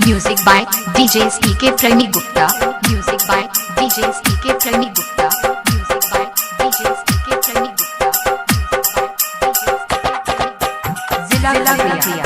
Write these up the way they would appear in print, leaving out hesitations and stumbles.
Music by DJ STK Premi Gupta. Music by DJ STK Premi Gupta. Music by DJ STK Premi Gupta. Zilla Priya.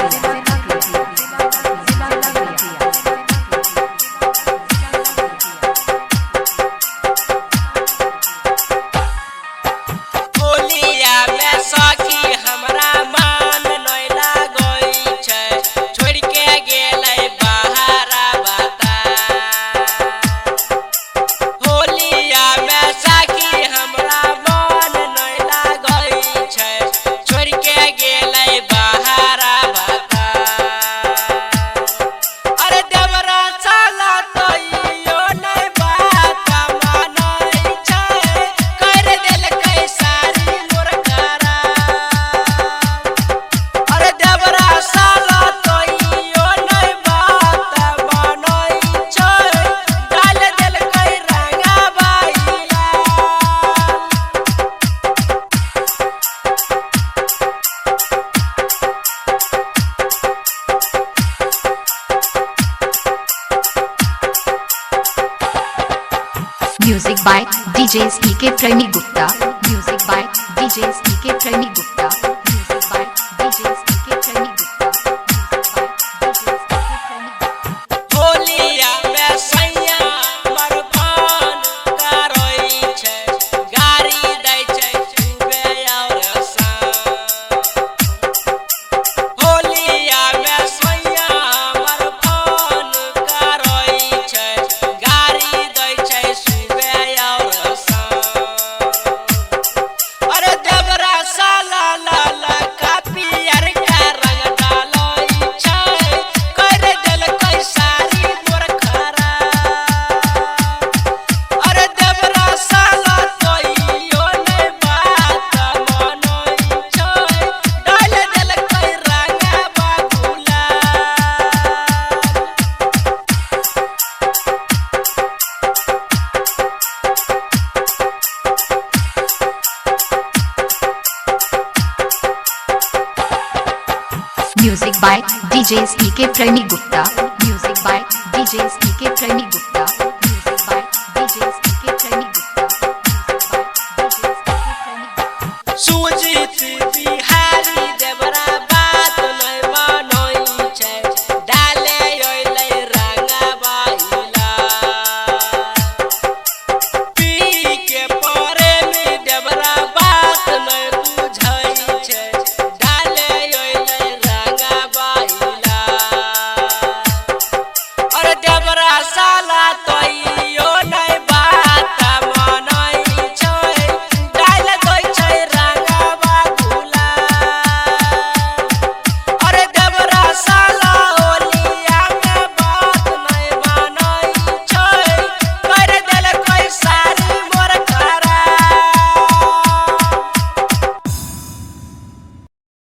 Music by DJ STK Premi Gupta. Music by DJ STK Premi Gupta. Music by DJ STK Premi Gupta. होलिया में सैया मरफान करई छै गाड़ी दै छै सुबह और शाम। होलिया में सैया मरफान करई छै गाड़ी दै छै सुबह और शाम। अरे देवरा साला लाला का पियर का रंग डालई छै कर देल कै सारी मोर खराब। अरे देवरा साला तोइयो नै बात मनई छै डाल देल कै रंगवा गुलाल। Music by DJ STK Premi Gupta. Music by DJ STK Premi